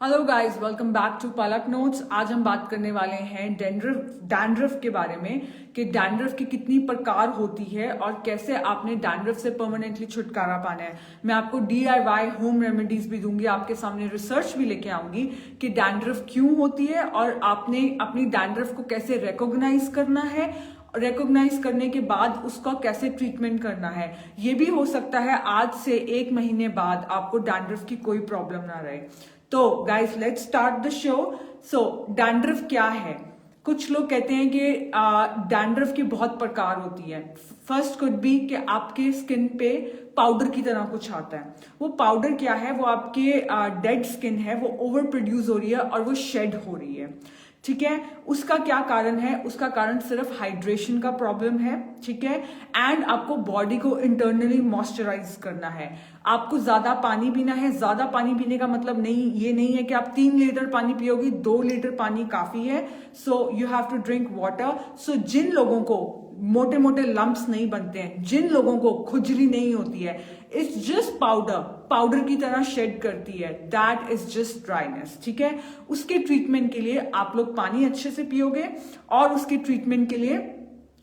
Hello guys, welcome back to Palak notes. आज हम बात करने वाले हैं डैंड्रफ के बारे में कि डैंड्रफ की कितनी प्रकार होती है और कैसे आपने डैंड्रफ से परमानेंटली छुटकारा पाना है। मैं आपको DIY होम रेमेडीज भी दूंगी, आपके सामने रिसर्च भी लेके आऊंगी कि डैंड्रफ क्यों होती है और आपने अपनी डैंड्रफ को कैसे रिकॉग्नाइज करना है, रिकॉग्नाइज करने के बाद उसका कैसे ट्रीटमेंट करना है। ये भी हो सकता है आज से 1 महीने बाद आपको डैंड्रफ की कोई प्रॉब्लम ना रहे। तो guys, let's start the show. So dandruff क्या है? कुछ लोग कहते हैं कि डैंड्रफ की बहुत प्रकार होती है। फर्स्ट कुड बी कि आपके स्किन पे पाउडर की तरह कुछ आता है। वो पाउडर क्या है? वो आपके डेड स्किन है, वो ओवर प्रोड्यूस हो रही है और वो शेड हो रही है। ठीक है, उसका क्या कारण है? उसका कारण सिर्फ हाइड्रेशन का प्रॉब्लम है। ठीक है, एंड आपको बॉडी को इंटरनली मॉइस्चराइज करना है। आपको ज्यादा पानी पीना है। ज्यादा पानी पीने का मतलब ये नहीं है कि आप 3 लीटर पानी पियोगे, 2 लीटर पानी काफी है। So you have to drink water. So जिन लोगों को मोटे मोटे लंप्स नहीं बनते हैं, जिन लोगों को खुजली नहीं होती है, इट्स जस्ट पाउडर की तरह शेड करती है, दैट इज जस्ट ड्राइनेस। ठीक है, उसके ट्रीटमेंट के लिए आप लोग पानी अच्छे से पियोगे और उसके ट्रीटमेंट के लिए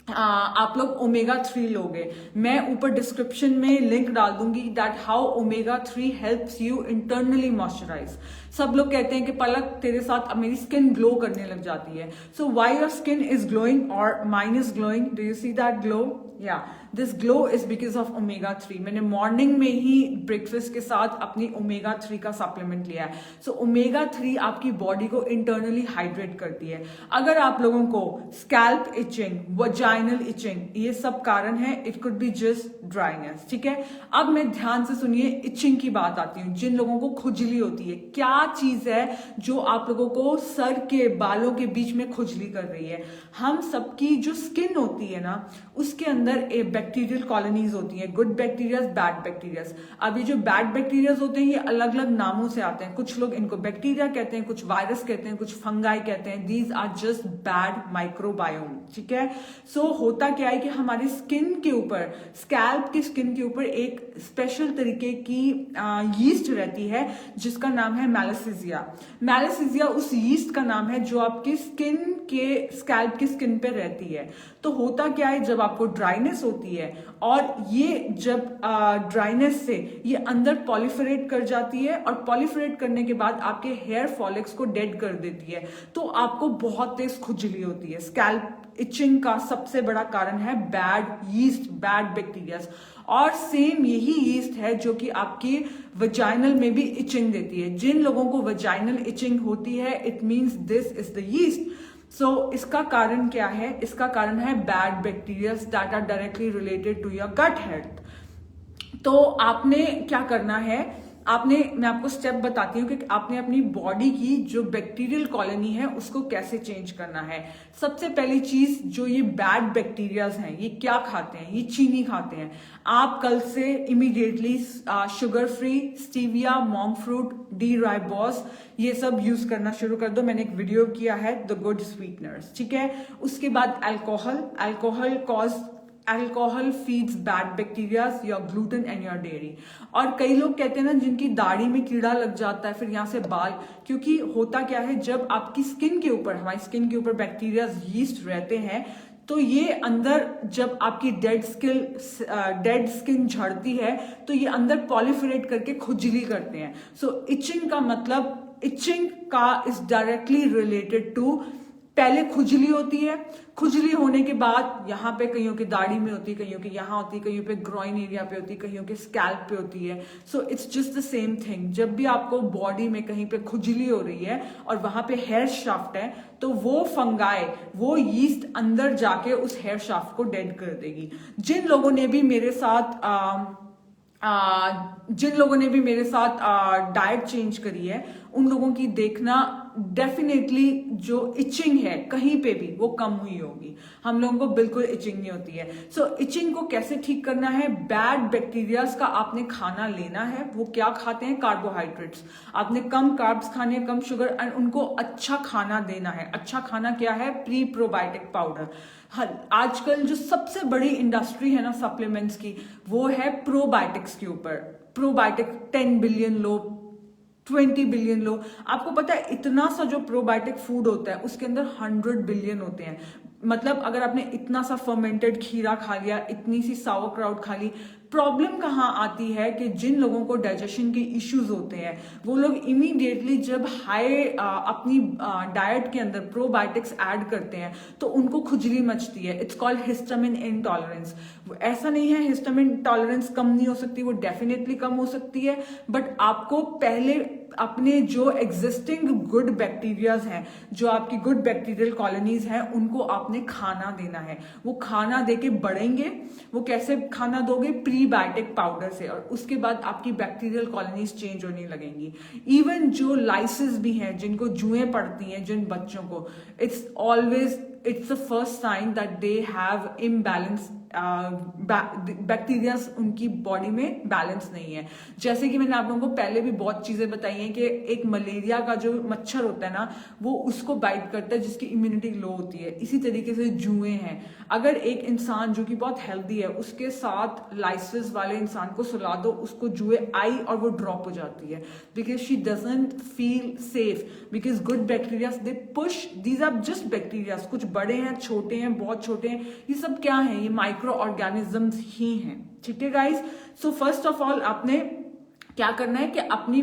आप लोग ओमेगा 3 लोगे। मैं ऊपर डिस्क्रिप्शन में लिंक डाल दूंगी that how omega 3 helps you internally moisturise. सब लोग कहते हैं कि पलक तेरे साथ अब मेरी स्किन ग्लो करने लग जाती है। So why your skin is glowing और mine is glowing, do you see that glow? या this glow is because of omega 3। मैंने मॉर्निंग में ही ब्रेकफास्ट के साथ अपनी ओमेगा 3 का सप्लीमेंट लिया है। सो ओमेगा 3 आपकी बॉडी को इंटरनली हाइड्रेट करती है। अगर आप लोगों को स्कैल्प इचिंग, वजाइनल इचिंग, ये सब कारण है, it could be just dryness. ठीक है, अब मैं ध्यान से सुनिए, इचिंग की बात आती हूँ। जिन लोगों को खुजली होती है, क्या चीज है जो आप लोगों को सर के बालों के बीच में खुजली कर रही है? हम सबकी जो स्किन होती है ना, उसके अंदर बैक्टीरियल कॉलोनीज होती हैं, गुड बैक्टीरियाज, बैड बैक्टीरियाज। अब ये जो बैड बैक्टीरियाज होते हैं, ये अलग अलग नामों से आते हैं। कुछ लोग इनको बैक्टीरिया कहते हैं, कुछ वायरस कहते हैं, कुछ फंगाई कहते हैं। These are just bad microbiome. ठीक है, सो होता क्या है कि हमारी स्किन के ऊपर, स्कैल्प की स्किन के ऊपर एक स्पेशल तरीके की यीस्ट रहती है जिसका नाम है मैलासिजिया। मैलासिजिया उस यीस्ट का नाम है जो आपकी स्किन के, स्कैल्प की स्किन पे रहती है। तो होता क्या है, जब आपको ड्राइनेस होती है और ये जब ड्राइनेस से ये अंदर पॉलिफरेट कर जाती है और पॉलिफरेट करने के बाद आपके हेयर फॉलिक्स को डेड कर देती है, तो आपको बहुत तेज खुजली होती है। स्कैल्प इचिंग का सबसे बड़ा कारण है बैड यीस्ट, बैड बैक्टीरियाज। और सेम यही यीस्ट है जो कि आपकी वजाइनल में भी इचिंग देती है। जिन लोगों को वजाइनल इचिंग होती है, it means this is the yeast. So इसका कारण क्या है? इसका कारण है bad bacterias that are directly related to your gut health. तो आपने क्या करना है? मैं आपको स्टेप बताती हूँ कि आपने अपनी बॉडी की जो बैक्टीरियल कॉलोनी है उसको कैसे चेंज करना है। सबसे पहली चीज, जो ये बैड बैक्टीरियाज हैं, ये क्या खाते हैं? ये चीनी खाते हैं। आप कल से immediately sugar free, stevia, monk fruit, D-ribose, ये सब यूज करना शुरू कर दो। मैंने एक वीडियो किया है, द गुड स्वीटनर्स। ठीक है, उसके बाद alcohol feeds bad bacterias, your gluten and your dairy. और कई लोग कहते हैं ना, जिनकी दाढ़ी में कीड़ा लग जाता है, फिर यहाँ से बाल, क्योंकि होता क्या है, जब आपकी स्किन के ऊपर, हमारी स्किन के ऊपर बैक्टीरियाज, यीस्ट रहते हैं, तो ये अंदर, जब आपकी डेड स्किन झड़ती है, तो ये अंदर पॉलिफरेट करके खुजली करते हैं। सो इचिंग का मतलब, इचिंग का इज डायरेक्टली रिलेटेड टू, पहले खुजली होती है, खुजली होने के बाद यहाँ पे कईयों की दाढ़ी में होती है, कईयों की यहाँ होती है, कईयों पे ग्रोइन एरिया पे होती है, कईयों के स्कैल्प पे होती है। So it's just the same thing. जब भी आपको बॉडी में कहीं पे खुजली हो रही है और वहां पे हेयर शाफ्ट है, तो वो फंगाई, वो यीस्ट अंदर जाके उस हेयर शाफ्ट को डेड कर देगी। जिन लोगों ने भी मेरे साथ डाइट चेंज करी है, उन लोगों की देखना डेफिनेटली जो इचिंग है कहीं पे भी, वो कम हुई होगी। हम लोगों को बिल्कुल इचिंग नहीं होती है। सो इचिंग को कैसे ठीक करना है? बैड बैक्टीरियाज का आपने खाना लेना है। वो क्या खाते हैं? कार्बोहाइड्रेट्स। आपने कम कार्ब्स खाने, कम शुगर, एंड उनको अच्छा खाना देना है। अच्छा खाना क्या है? Pre probiotic powder. आजकल जो सबसे बड़ी इंडस्ट्री है ना सप्लीमेंट्स की, वो है प्रोबायोटिक्स के ऊपर। प्रोबायोटिक 10 बिलियन लोग 20 बिलियन लो। आपको पता है इतना सा जो प्रोबायोटिक फूड होता है उसके अंदर 100 बिलियन होते हैं। मतलब अगर आपने इतना सा फर्मेंटेड खीरा खा लिया, इतनी सी sauerkraut खा ली, प्रॉब्लम कहाँ आती है कि जिन लोगों को डाइजेशन के इश्यूज होते हैं वो लोग इमीडिएटली जब हाई अपनी डाइट के अंदर प्रोबायोटिक्स ऐड करते हैं तो उनको खुजली मचती है। It's called histamine intolerance. ऐसा नहीं है हिस्टामिन टॉलरेंस कम नहीं हो सकती, वो डेफिनेटली कम हो सकती है, बट आपको पहले अपने जो एग्जिस्टिंग गुड बैक्टीरियाज हैं, जो आपकी गुड बैक्टीरियल कॉलोनीज हैं, उनको आपने खाना देना है। वो खाना देके बढ़ेंगे। वो कैसे खाना दोगे? प्रीबायोटिक पाउडर से, और उसके बाद आपकी बैक्टीरियल कॉलोनीज चेंज होने लगेंगी। इवन जो लाइसिस भी हैं, जिनको जुएं पड़ती हैं जिन बच्चों को, it's the first sign that they have imbalance bacteria, उनकी बॉडी में बैलेंस नहीं है। जैसे कि मैंने आप लोगों को पहले भी बहुत चीजें बताई हैं कि एक मलेरिया का जो मच्छर होता है ना, वो उसको बाइट करता है जिसकी इम्यूनिटी लो होती है। इसी तरीके से जुएं हैं। अगर एक इंसान जो कि बहुत हेल्दी है उसके साथ लाइसिस वाले इंसान को सुला दो, उसको जुए आई और वो ड्रॉप हो जाती है, because she doesn't feel safe, because good bacteria they push, these are just bacteria, कुछ बड़े हैं, छोटे हैं, बहुत छोटे हैं, ये सब क्या है? ये माइक्रो ऑर्गेनिजम्स ही हैं। ठीक है guys, so first of all आपने क्या करना है कि अपनी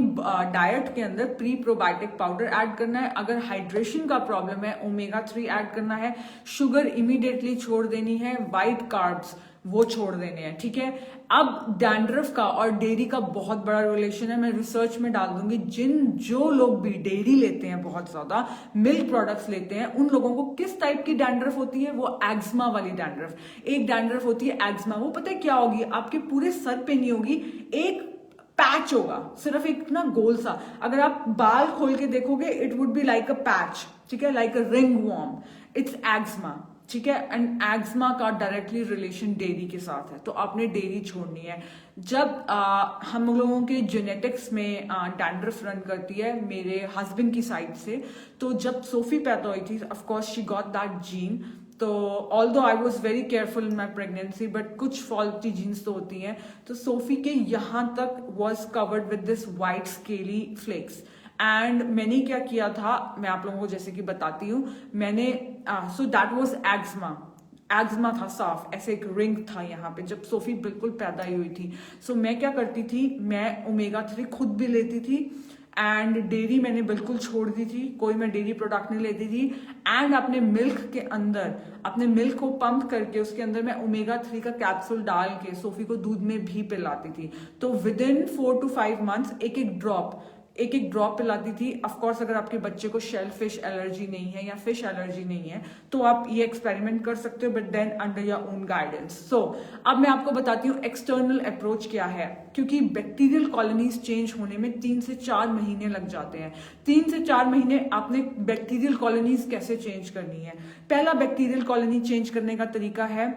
डाइट के अंदर प्री प्रोबायोटिक पाउडर ऐड करना है। अगर हाइड्रेशन का प्रॉब्लम है, ओमेगा 3 ऐड करना है। शुगर इमीडिएटली छोड़ देनी है। वाइट कार्ब्स वो छोड़ देने हैं। ठीक है, अब डैंड्रफ का और डेयरी का बहुत बड़ा रिलेशन है। मैं रिसर्च में डाल दूंगी। जो लोग भी डेयरी लेते हैं, बहुत ज्यादा मिल्क प्रोडक्ट्स लेते हैं, उन लोगों को किस टाइप की डैंड्रफ होती है? वो एग्जमा वाली डैंड्रफ। एक डैंड्रफ होती है एग्जमा, वो पता है क्या होगी? आपके पूरे सर पे नहीं होगी, एक पैच होगा, सिर्फ एक ना गोल सा। अगर आप बाल खोल के देखोगे it would be like a patch. ठीक है, like a ringworm. It's eczema. ठीक है, एंड एग्जमा का डायरेक्टली रिलेशन डेयरी के साथ है, तो आपने डेयरी छोड़नी है। जब हम लोगों के जेनेटिक्स में डैंड्रफ रन करती है मेरे हस्बैंड की साइड से, तो जब सोफी पैदा हुई थी, of course she got that gene. तो although I was very careful in my pregnancy, but कुछ फॉल्टी जीन्स तो होती हैं। तो सोफी के यहां तक was covered with this white scaly flakes. And मैंने क्या किया था, मैं आप लोगों को जैसे कि बताती हूँ। मैंने सो दैट वॉज एग्जमा था, साफ ऐसे एक रिंग था यहाँ पे जब सोफी बिल्कुल पैदा ही हुई थी। सो मैं क्या करती थी, मैं ओमेगा 3 खुद भी लेती थी, एंड डेयरी मैंने बिल्कुल छोड़ दी थी। कोई मैं डेयरी प्रोडक्ट नहीं लेती थी। एंड अपने मिल्क के अंदर, अपने मिल्क को पंप करके उसके अंदर मैं ओमेगा 3 का कैप्सूल डाल के सोफी को दूध में भी पिलाती थी। तो विद इन 4 to 5 मंथ्स एक एक ड्रॉप पिलाती थी। ऑफ कोर्स अगर आपके बच्चे को शेल फिश एलर्जी नहीं है या फिश एलर्जी नहीं है तो आप ये एक्सपेरिमेंट कर सकते हो, but then under your own guidance. So अब मैं आपको बताती हूँ एक्सटर्नल अप्रोच क्या है, क्योंकि बैक्टीरियल कॉलोनीज चेंज होने में 3 से 4 महीने लग जाते हैं। 3 से 4 महीने आपने बैक्टीरियल कॉलोनीज कैसे चेंज करनी है? पहला बैक्टीरियल कॉलोनी चेंज करने का तरीका है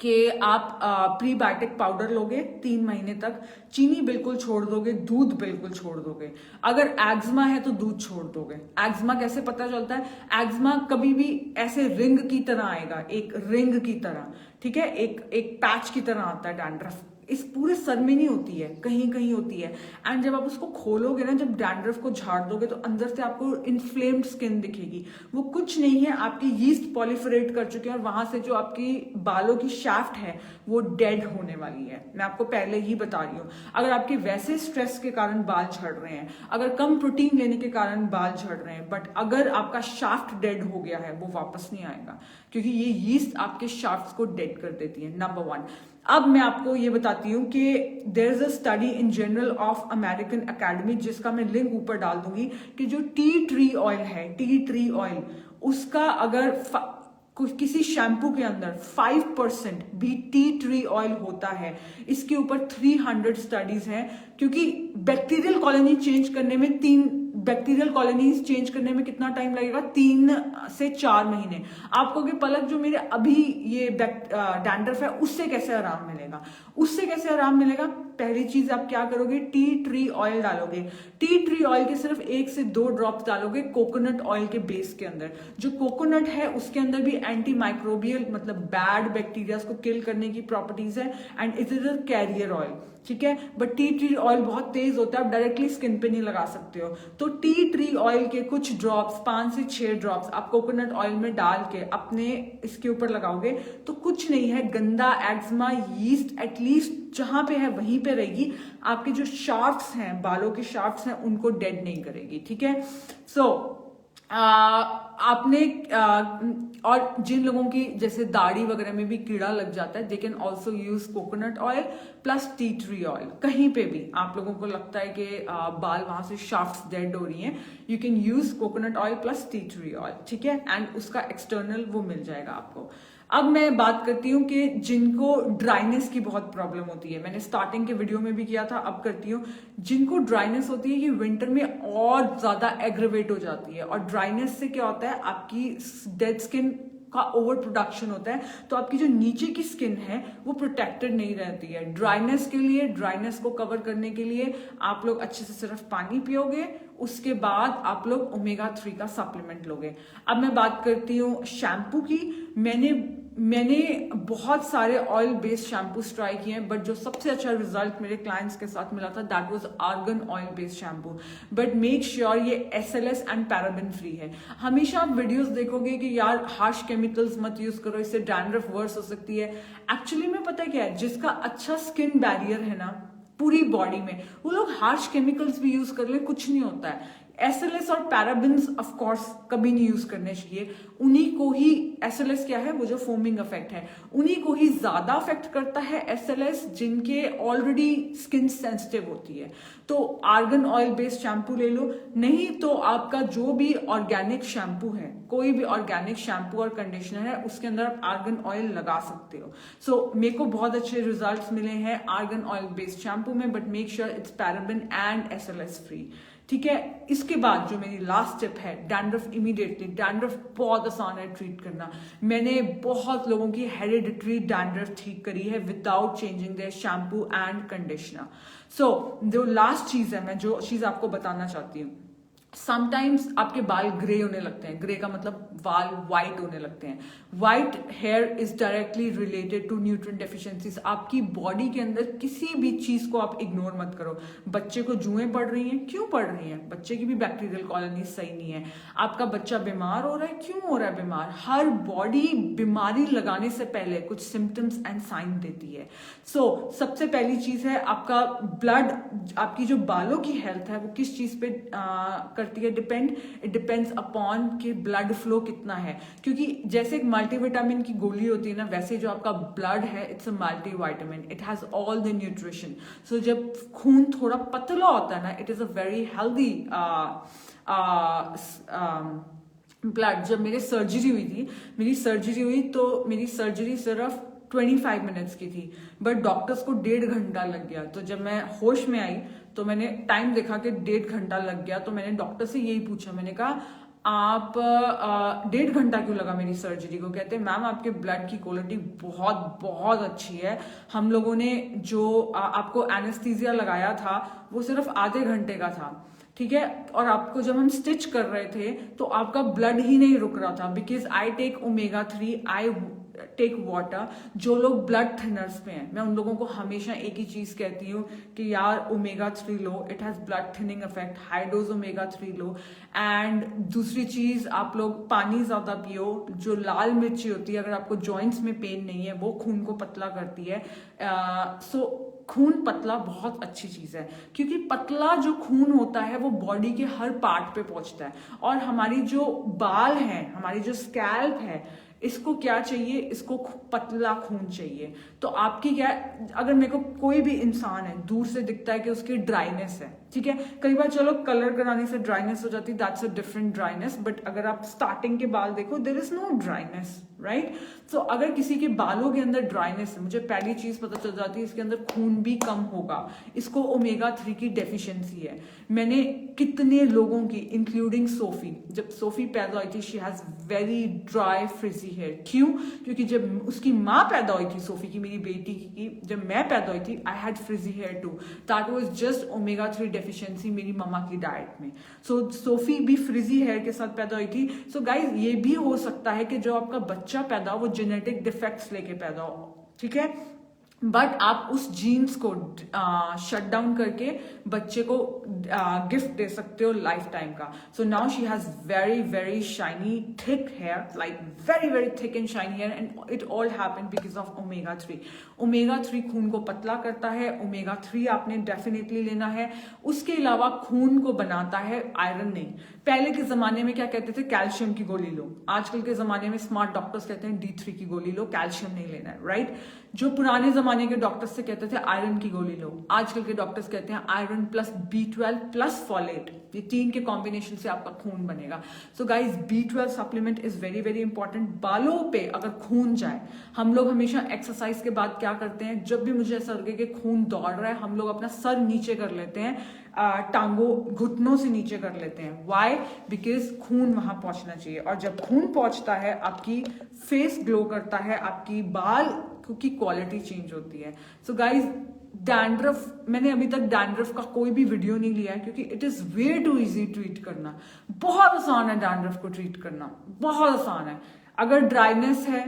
कि आप प्रीबायोटिक पाउडर लोगे 3 महीने तक, चीनी बिल्कुल छोड़ दोगे, दूध बिल्कुल छोड़ दोगे। अगर एग्जमा है तो दूध छोड़ दोगे। एग्जमा कैसे पता चलता है? एग्जमा कभी भी ऐसे रिंग की तरह आएगा, एक रिंग की तरह। ठीक है, एक पैच की तरह आता है डैंड्रफ। इस पूरे सर में नहीं होती है, कहीं कहीं होती है। एंड जब आप उसको खोलोगे ना, जब डैंड्रफ को झाड़ दोगे तो अंदर से आपको इन्फ्लेम्ड स्किन दिखेगी। वो कुछ नहीं है, आपकी यीस्ट पॉलिफरेट कर चुके हैं और वहां से जो आपकी बालों की शाफ्ट है वो डेड होने वाली है। मैं आपको पहले ही बता रही हूँ। अगर आपके वैसे स्ट्रेस के कारण बाल झड़ रहे हैं, अगर कम प्रोटीन लेने के कारण बाल झड़ रहे हैं, बट अगर आपका शाफ्ट डेड हो गया है, वो वापस नहीं आएगा, क्योंकि ये यीस्ट आपके शाफ्ट को डेड कर देती है। नंबर 1। अब मैं आपको ये बताती हूँ कि there is a study in journal of American academy, जिसका मैं लिंक ऊपर डाल दूंगी, कि जो टी ट्री ऑयल है, टी ट्री ऑयल, उसका अगर किसी शैम्पू के अंदर 5% भी टी ट्री ऑयल होता है, इसके ऊपर 300 स्टडीज हैं। क्योंकि बैक्टीरियल कॉलोनी चेंज करने में कितना टाइम लगेगा? 3 से 4 महीने। आपको कि पलक जो मेरे अभी ये डैंड्रफ है उससे कैसे आराम मिलेगा? उससे कैसे आराम मिलेगा? पहली चीज आप क्या करोगे, टी ट्री ऑयल डालोगे। टी ट्री ऑयल के सिर्फ 1 से 2 ड्रॉप्स डालोगे कोकोनट ऑयल के बेस के अंदर। जो कोकोनट है उसके अंदर भी एंटी माइक्रोबियल मतलब बैड बैक्टीरिया को किल करने की प्रॉपर्टीज है, and it is a career oil, ठीक है। बट टी ट्री ऑयल बहुत तेज होता है, आप डायरेक्टली स्किन पे नहीं लगा सकते हो। तो टी ट्री ऑयल के कुछ ड्रॉप्स, 5 से 6 ड्रॉप्स आप कोकोनट ऑयल में डाल के अपने इसके ऊपर लगाओगे तो कुछ नहीं है, गंदा एक्जिमा यीस्ट एटलीस्ट जहां पे है वहीं पे रहेगी, आपके जो शाफ्ट्स हैं, बालों के शाफ्ट्स हैं, उनको डेड नहीं करेगी, ठीक है। सो आपने और जिन लोगों की जैसे दाढ़ी वगैरह में भी कीड़ा लग जाता है, they can also use coconut oil plus T tree oil. कहीं पे भी आप लोगों को लगता है कि बाल वहां से शाफ्ट्स डेड हो रही हैं, you can use coconut oil plus T tree oil, ठीक है, एंड उसका एक्सटर्नल वो मिल जाएगा आपको। अब मैं बात करती हूँ कि जिनको ड्राइनेस की बहुत प्रॉब्लम होती है, मैंने स्टार्टिंग के वीडियो में भी किया था, अब करती हूँ। जिनको ड्राइनेस होती है ये विंटर में और ज्यादा एग्रेवेट हो जाती है, और ड्राइनेस से क्या होता है, आपकी डेड स्किन का ओवर प्रोडक्शन होता है, तो आपकी जो नीचे की स्किन है वो प्रोटेक्टेड नहीं रहती है। ड्राइनेस के लिए, ड्राइनेस को कवर करने के लिए आप लोग अच्छे से सिर्फ पानी पियोगे, उसके बाद आप लोग ओमेगा 3 का सप्लीमेंट लोगे। अब मैं बात करती हूँ शैम्पू की। मैंने बहुत सारे ऑयल बेस्ड शैम्पूस ट्राई किए हैं, बट जो सबसे अच्छा रिजल्ट मेरे क्लाइंट्स के साथ मिला था that was argan oil based shampoo. But make sure ये SLS एंड पैराबेन फ्री है। हमेशा आप वीडियोस देखोगे कि यार हार्श केमिकल्स मत यूज करो, इससे डैंड्रफ वर्स हो सकती है। एक्चुअली में पता क्या है, जिसका अच्छा स्किन बैरियर है ना पूरी बॉडी में, वो लोग हार्श केमिकल्स भी यूज कर ले, कुछ नहीं होता है। SLS और पैराबिन्स ऑफ कोर्स कभी नहीं यूज करने चाहिए। उन्हीं को ही SLS क्या है, वो जो फोमिंग इफेक्ट है, उन्हीं को ही ज्यादा अफेक्ट करता है SLS जिनके ऑलरेडी स्किन सेंसिटिव होती है। तो आर्गन ऑयल बेस्ड शैम्पू ले लो, नहीं तो आपका जो भी ऑर्गेनिक शैम्पू है, कोई भी ऑर्गेनिक शैम्पू और कंडीशनर है, उसके अंदर आप आर्गन ऑयल लगा सकते हो। सो मेरे को बहुत अच्छे रिजल्ट्स मिले हैं आर्गन ऑयल बेस्ड शैम्पू में, but make sure it's paraben and SLS free, ठीक है। इसके बाद जो मेरी लास्ट टिप है, डैंड्रफ इमीडिएटली। डैंड्रफ बहुत आसान है ट्रीट करना। मैंने बहुत लोगों की हेरिडिटरी डैंड्रफ ठीक करी है without changing their shampoo and conditioner. So जो लास्ट चीज है, मैं जो चीज आपको बताना चाहती हूँ, समटाइम्स आपके बाल ग्रे होने लगते हैं। ग्रे का मतलब बाल व्हाइट होने लगते हैं। White hair is directly related to nutrient deficiencies. आपकी बॉडी के अंदर किसी भी चीज को आप इग्नोर मत करो। बच्चे को जुएं पड़ रही हैं, क्यों पड़ रही हैं? बच्चे की भी बैक्टीरियल कॉलोनी सही नहीं है। आपका बच्चा बीमार हो रहा है, क्यों हो रहा है बीमार? हर बॉडी बीमारी लगाने से पहले कुछ सिम्टम्स एंड साइन देती है। सो सबसे पहली चीज है आपका ब्लड, आपकी जो बालों की हेल्थ है वो किस चीज पे करती है डिपेंड? इट डिपेंड्स अपॉन कि ब्लड फ्लो कितना है। क्योंकि जैसे एक मल्टीविटामिन की गोली होती है ना, वैसे जो आपका ब्लड है it's a multivitamin, it has all the nutrition. So जब खून थोड़ा पतला होता है ना, it is a very healthy blood. जब मेरी सर्जरी हुई तो मेरी सर्जरी सिर्फ 25 मिनट्स की थी, बट डॉक्टर्स को 1.5 घंटा लग गया। तो जब मैं होश में आई तो मैंने टाइम देखा कि 1.5 घंटा लग गया। तो मैंने डॉक्टर से यही पूछा, मैंने कहा आप 1.5 घंटा क्यों लगा मेरी सर्जरी को? कहते हैं मैम आपके ब्लड की क्वालिटी बहुत बहुत अच्छी है, हम लोगों ने जो आपको एनेस्थीसिया लगाया था वो सिर्फ आधे घंटे का था, ठीक है। और आपको जब हम स्टिच कर रहे थे तो आपका ब्लड ही नहीं रुक रहा था, because I take omega 3, I take water. जो लोग ब्लड थिनर्स पे हैं, मैं उन लोगों को हमेशा एक ही चीज कहती हूँ कि यार omega 3 low, it has blood thinning effect, high dose omega 3 low. And दूसरी चीज, आप लोग पानी ज्यादा पियो। जो लाल मिर्ची होती है, अगर आपको जॉइंट्स में पेन नहीं है, वो खून को पतला करती है। सो खून पतला बहुत अच्छी चीज है, क्योंकि पतला जो खून होता है वो बॉडी के हर पार्ट पे पहुंचता है। और हमारी जो बाल है, हमारी जो स्कैल्प है, इसको क्या चाहिए? इसको पतला खून चाहिए। तो आपकी क्या, अगर मेरे को कोई भी इंसान है दूर से दिखता है कि उसकी ड्राइनेस है, ठीक है, कई बार चलो कलर कराने से ड्राइनेस हो जाती है, that's a different dryness. But अगर आप स्टार्टिंग के बाल देखो, there is no dryness, right. So अगर किसी के बालों के अंदर ड्राइनेस है, मुझे पहली चीज पता चल जाती है इसके अंदर खून भी कम होगा, इसको ओमेगा 3 की डेफिशिएंसी है। मैंने कितने लोगों की इंक्लूडिंग सोफी, जब सोफी पैदा हुई थी she has very dry frizzy hair. क्यों? क्योंकि जब उसकी माँ पैदा हुई थी सोफी की, मेरी बेटी की, जब मैं पैदा हुई थी I had frizzy hair too, that was just omega 3 deficiency मेरी मम्मा की डाइट में। सो सोफी भी फ्रिजी हेयर के साथ पैदा हुई थी। सो गाइज ये भी हो सकता है कि जो आपका बच्चा पैदा हो वो जेनेटिक डिफेक्ट्स लेके पैदा हो, ठीक है, बट आप उस जीन्स को शट डाउन करके बच्चे को गिफ्ट दे सकते हो लाइफ टाइम का। So now she has very very shiny thick hair, like very very thick and shiny hair, and it all happen because of omega 3। Omega 3 खून को पतला करता है, ओमेगा 3 आपने डेफिनेटली लेना है। उसके अलावा खून को बनाता है आयरन नहीं। पहले के जमाने में क्या कहते थे, कैल्शियम की गोली लो। आजकल के जमाने में स्मार्ट डॉक्टर्स कहते हैं D3 की गोली लो, कैल्शियम नहीं लेना है, राइट। जो पुराने जमाने के डॉक्टर्स से कहते थे आयरन की गोली लो, आजकल के डॉक्टर्स कहते हैं iron plus B12 plus folate, ये 3 के कॉम्बिनेशन से आपका खून बनेगा। So guys B12 supplement is very very important. बालों पे अगर खून जाए, हम लोग हमेशा एक्सरसाइज के बाद क्या करते हैं, जब भी मुझे ऐसा लगे कि खून दौड़ रहा है, हम लोग अपना सर नीचे कर लेते हैं, टांगों घुटनों से नीचे कर लेते हैं। वाई? बिकॉज खून वहां पहुंचना चाहिए, और जब खून पहुंचता है आपकी फेस ग्लो करता है, आपकी बाल की क्वालिटी चेंज होती है। सो गाइज डैंड्रफ, मैंने अभी तक डैंड्रफ का कोई भी वीडियो नहीं लिया है क्योंकि it is way too easy treat करना। बहुत आसान है डैंड्रफ को ट्रीट करना, बहुत आसान है। अगर ड्राइनेस है,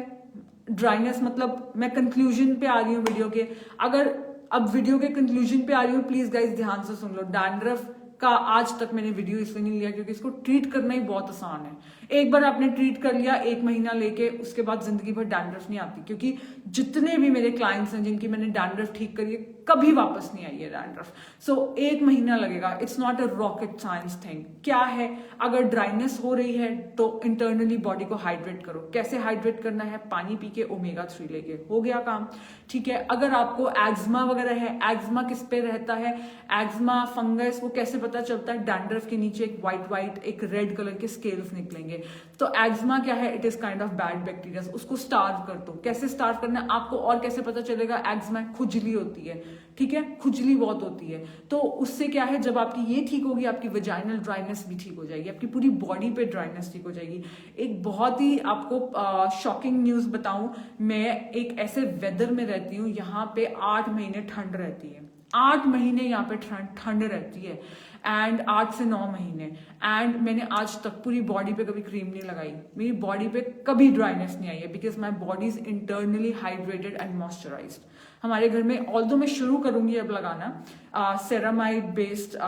ड्राइनेस मतलब मैं कंक्लूजन पे आ रही हूँ वीडियो के, अगर अब वीडियो के कंक्लूजन पे आ रही हूँ, प्लीज गाइज ध्यान से सुन लो। डैंड्रफ का आज तक मैंने वीडियो इसलिए नहीं लिया क्योंकि इसको ट्रीट करना ही बहुत आसान है। एक बार आपने ट्रीट कर लिया 1 महीना लेके, उसके बाद जिंदगी भर डैंड्रफ नहीं आती, क्योंकि जितने भी मेरे क्लाइंट्स हैं जिनकी मैंने डैंड्रफ ठीक करी है, कभी वापस नहीं आई है डैंड्रफ। सो 1 महीना लगेगा, it's not a rocket science thing. क्या है, अगर ड्राइनेस हो रही है तो इंटरनली बॉडी को हाइड्रेट करो। कैसे हाइड्रेट करना है? पानी पी के, ओमेगा 3 लेके, हो गया काम, ठीक है। अगर आपको एग्जिमा वगैरह है, एग्जिमा किस पे रहता है, एग्जिमा फंगस, वो कैसे पता चलता है? डैंड्रफ के नीचे एक व्हाइट एक रेड कलर के स्केल्स निकलेंगे। तो एग्जिमा क्या है? It is kind of bad bacteria, उसको स्टार्व कर दो। कैसे स्टार्व करना है आपको, और कैसे पता चलेगा? एग्जिमा खुजली होती है, ठीक है, खुजली बहुत होती है, तो उससे क्या है, जब आपकी ये ठीक होगी, आपकी वेजाइनल ड्राइनेस भी ठीक हो जाएगी, आपकी पूरी बॉडी पे ड्राइनेस ठीक हो जाएगी। एक बहुत ही आपको शॉकिंग न्यूज बताऊं, मैं एक ऐसे वेदर में रहती हूँ, यहाँ पे 8 महीने ठंड रहती है, 8 महीने यहाँ पे ठंड रहती है, एंड 8 से 9 महीने, एंड मैंने आज तक पूरी बॉडी पे कभी क्रीम नहीं लगाई, मेरी बॉडी पे कभी ड्राइनेस नहीं आई है, because my body is internally hydrated and moisturised. हमारे घर में, ऑल्दो मैं शुरू करूंगी अब लगाना, सेरामाइड बेस्ड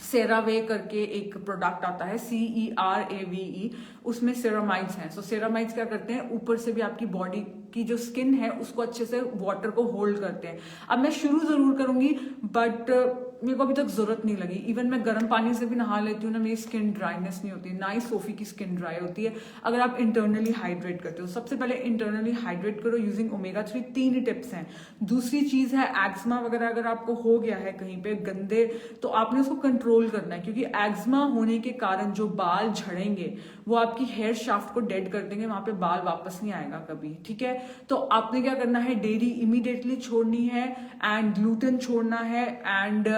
सेरावे करके एक प्रोडक्ट आता है, CERAVE, उसमें सेरामाइड्स हैं। सो सेरामाइड्स क्या करते हैं, ऊपर से भी आपकी बॉडी की जो स्किन है उसको अच्छे से वाटर को होल्ड करते हैं। अब मैं शुरू जरूर करूंगी, बट मेरे को अभी तक जरूरत नहीं लगी। इवन मैं गर्म पानी से भी नहा लेती हूँ ना, मेरी स्किन ड्राइनेस नहीं होती, ना ही सोफी की स्किन ड्राई होती है, अगर आप इंटरनली हाइड्रेट करते हो। सबसे पहले इंटरनली हाइड्रेट करो यूजिंग ओमेगा 3, 3 टिप्स हैं। दूसरी चीज है, एग्जिमा वगैरह अगर आपको हो गया है कहीं पे गंदे, तो आपने उसको कंट्रोल करना है, क्योंकि एग्जिमा होने के कारण जो बाल झड़ेंगे वो आपकी हेयर शाफ्ट को डेड कर देंगे, वहां पे बाल वापस नहीं आएगा कभी, ठीक है। तो आपने क्या करना है, डेयरी इमीडिएटली छोड़नी है, एंड ग्लूटेन छोड़ना है, एंड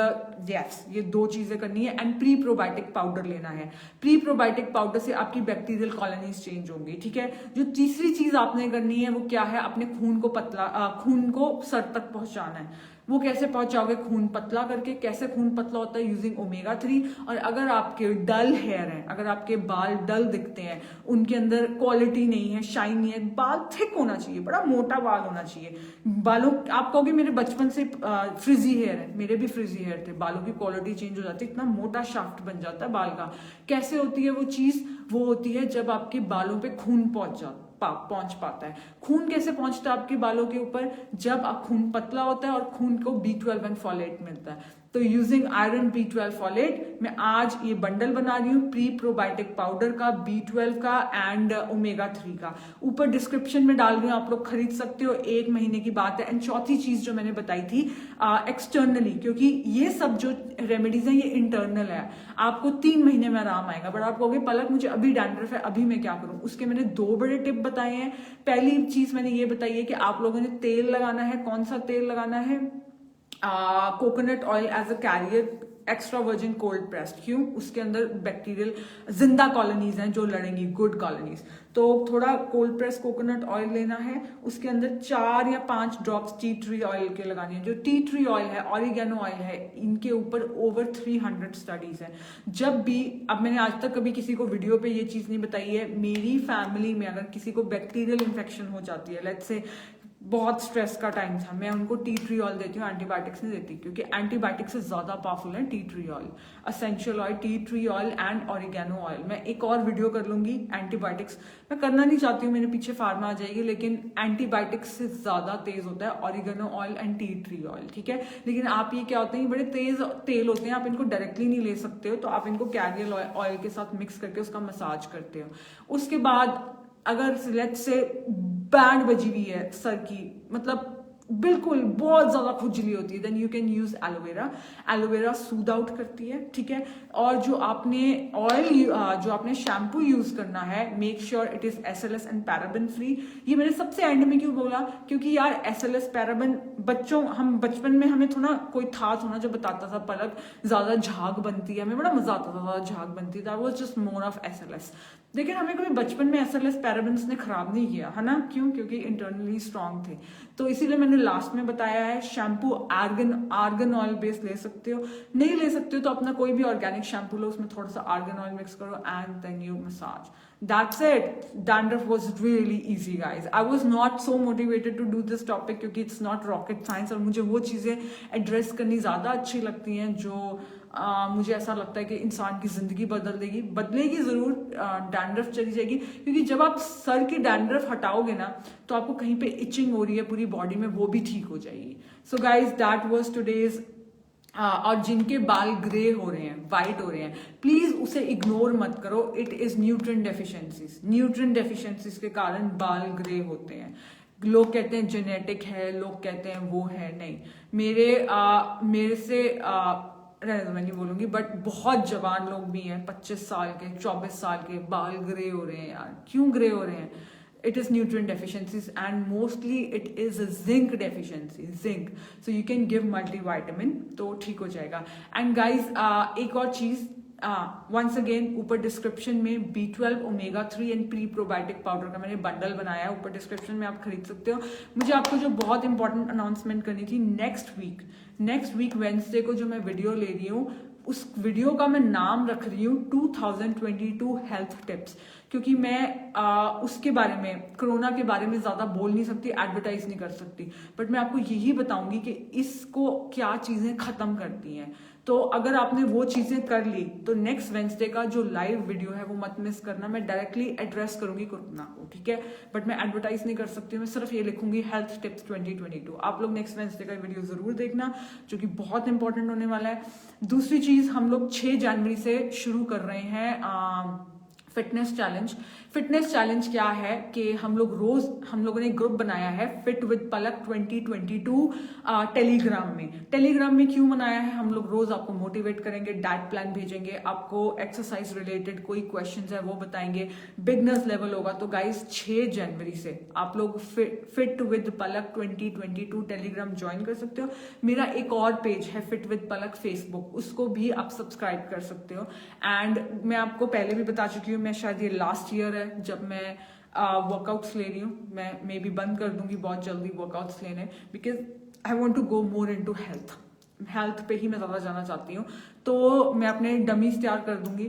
यस, ये 2 चीजें करनी है, एंड प्री प्रोबायोटिक पाउडर लेना है। प्री प्रोबायोटिक पाउडर से आपकी बैक्टीरियल कॉलोनीज चेंज होंगी, ठीक है। जो तीसरी चीज आपने करनी है वो क्या है, अपने खून को सर तक पहुंचाना है। वो कैसे पहुंचाओगे? खून पतला करके। कैसे खून पतला होता है? Using omega 3। और अगर आपके डल हेयर हैं, अगर आपके बाल डल दिखते हैं, उनके अंदर क्वालिटी नहीं है, शाइन नहीं है, बाल थिक होना चाहिए, बड़ा मोटा बाल होना चाहिए। बालों, आप कहोगे मेरे बचपन से फ्रिजी हेयर है, मेरे भी फ्रिजी हेयर थे, बालों की क्वालिटी चेंज हो जाती है, इतना मोटा शाफ्ट बन जाता है बाल का। कैसे होती है वो चीज? वो होती है जब आपके बालों पे खून पहुंच पाता है। खून कैसे पहुंचता है आपके बालों के ऊपर? जब खून पतला होता है और खून को B12 एंड फॉलेट मिलता है। तो यूजिंग आयरन B12 फॉलेट मैं आज ये बंडल बना रही हूँ प्री प्रोबायोटिक पाउडर का, B12 का एंड ओमेगा 3 का। ऊपर डिस्क्रिप्शन में डाल रही हूँ, आप लोग खरीद सकते हो, 1 महीने की बात है। एंड चौथी चीज जो मैंने बताई थी एक्सटर्नली, क्योंकि ये सब जो रेमेडीज हैं ये इंटरनल है, आपको 3 महीने में आराम आएगा। बट आप कहोगे पलक मुझे अभी डैंड्रफ है, अभी मैं क्या करूं? उसके मैंने 2 बड़े टिप बताए हैं। पहली चीज मैंने ये बताई है कि आप लोगों ने तेल लगाना है। कौन सा तेल लगाना है? Coconut oil as a carrier, extra virgin cold pressed. क्यों? उसके अंदर बैक्टीरियल जिंदा कॉलोनीज हैं जो लड़ेंगी, गुड कॉलोनीज। तो थोड़ा कोल्ड प्रेस कोकोनट ऑयल लेना है, उसके अंदर 4 या 5 ड्रॉप्स टी ट्री ऑयल के लगाने हैं। जो टी ट्री ऑयल है, ऑरिगेनो ऑयल है, इनके ऊपर ओवर 300 स्टडीज हैं। जब भी, अब मैंने आज तक कभी किसी को वीडियो पे ये चीज नहीं बताई है, मेरी फैमिली में अगर किसी को बैक्टीरियल इन्फेक्शन हो जाती है, लेट्स से बहुत स्ट्रेस का टाइम था, मैं उनको टी ट्री ऑयल देती हूँ, एंटीबायोटिक्स नहीं देती, क्योंकि एंटीबायोटिक्स से ज्यादा पावरफुल है tea tree oil, essential oil, T tree oil and oregano oil. मैं एक और वीडियो कर लूंगी एंटीबायोटिक्स, मैं करना नहीं चाहती हूँ, मेरे पीछे फार्मा आ जाएगी, लेकिन एंटीबायोटिक्स से ज्यादा तेज होता है oregano oil and T tree oil, ठीक है। लेकिन आप ये क्या होते हैं, बड़े तेज तेल होते हैं, आप इनको डायरेक्टली नहीं ले सकते हो, तो आप इनको कैरियल ऑयल के साथ मिक्स करके उसका मसाज करते हो। उसके बाद अगर लेट्स से बैंड बजी हुई है सर की, मतलब बिल्कुल बहुत ज्यादा खुजली होती है, then you can use aloe vera. Aloe vera soothe out करती है, ठीक है। और जो आपने ऑयल, जो आपने शैम्पू यूज करना है, make sure it is SLS and paraben free. ये मैंने सबसे एंड में क्यों बोला? क्योंकि यार SLS पैराबेन हम बचपन में हमें थोड़ा कोई था जो बताता था पलक ज्यादा झाग बनती है, हमें बड़ा मजा आता था, ज्यादा झाग बनती है, वो जस्ट मोर ऑफ SLS। लेकिन हमें कभी बचपन में SLS पैराबेन्स ने खराब नहीं किया, है ना? क्यों? क्योंकि इंटरनली स्ट्रांग थे। तो इसीलिए मैंने लास्ट में बताया है, शैम्पू आर्गन ऑयल बेस ले सकते हो, नहीं ले सकते हो तो अपना कोई भी ऑर्गेनिक शैम्पू लो, उसमें थोड़ा सा आर्गन ऑयल मिक्स करो and then you massage. That's it. Dandruff was really easy, guys. I was not so motivated to do this topic क्योंकि it's not rocket science, और मुझे वो चीजें एड्रेस करनी ज्यादा अच्छी लगती हैं जो मुझे ऐसा लगता है कि इंसान की जिंदगी बदलेगी जरूर, डैंड्रफ चली जाएगी। क्योंकि जब आप सर की डैंड्रफ हटाओगे ना, तो आपको कहीं पे इचिंग हो रही है पूरी बॉडी में, वो भी ठीक हो जाएगी। So guys, that was today's. और जिनके बाल ग्रे हो रहे हैं, वाइट हो रहे हैं, प्लीज उसे इग्नोर मत करो। इट इज न्यूट्रिएंट डेफिशिएंसीज के कारण बाल ग्रे होते हैं। लोग कहते हैं जेनेटिक है, लोग कहते हैं वो है, नहीं। मेरे से मैं नहीं बोलूंगी, बट बहुत जवान लोग भी हैं, 25 साल के, 24 साल के, बाल ग्रे हो रहे हैं। यार क्यों ग्रे हो रहे हैं? it is nutrient deficiencies and mostly it is a zinc deficiency, zinc, so you can give multivitamin तो ठीक हो जाएगा। and guys एक और चीज, once again ऊपर डिस्क्रिप्शन में B12 omega 3 and pre probiotic powder का मैंने बंडल बनाया है, ऊपर डिस्क्रिप्शन में आप खरीद सकते हो। मुझे आपको जो बहुत इंपॉर्टेंट अनाउंसमेंट करनी थी, नेक्स्ट वीक वेंसडे को जो मैं वीडियो ले रही हूँ, उस वीडियो का मैं नाम रख रही हूँ 2022 हेल्थ टिप्स, क्योंकि मैं उसके बारे में, कोरोना के बारे में ज्यादा बोल नहीं सकती, एडवर्टाइज नहीं कर सकती, बट मैं आपको यही बताऊंगी कि इसको क्या चीजें खत्म करती हैं। तो अगर आपने वो चीजें कर ली तो नेक्स्ट वेंसडे का जो लाइव वीडियो है वो मत मिस करना। मैं डायरेक्टली एड्रेस करूंगी कोरोना को, ठीक है, बट मैं एडवर्टाइज नहीं कर सकती, मैं सिर्फ ये लिखूंगी हेल्थ टिप्स 2022। आप लोग नेक्स्ट वेंसडे का वीडियो जरूर देखना, जो कि बहुत इंपॉर्टेंट होने वाला है। दूसरी चीज, हम लोग 6 जनवरी से शुरू कर रहे हैं फिटनेस चैलेंज क्या है कि हम लोगों ने ग्रुप बनाया है फिट विद पलक 2022 टेलीग्राम में क्यों बनाया है? हम लोग रोज आपको मोटिवेट करेंगे, डाइट प्लान भेजेंगे, आपको एक्सरसाइज रिलेटेड कोई क्वेश्चंस है वो बताएंगे, बिगनर्स लेवल होगा। तो गाइस 6 जनवरी से आप लोग fit with Palak 2022 Telegram join कर सकते हो। मेरा एक और पेज है फिट विद पलक फेसबुक, उसको भी आप सब्सक्राइब कर सकते हो। एंड मैं आपको पहले भी बता चुकी हूँ, मैं शायद ये लास्ट ईयर है जब मैं वर्कआउट्स ले रही हूँ, मैं मे बी बंद कर दूंगी बहुत जल्दी वर्कआउट्स लेने, because I want to go more into health पे ही मैं ज्यादा जाना चाहती हूँ। तो मैं अपने डमीज तैयार कर दूंगी।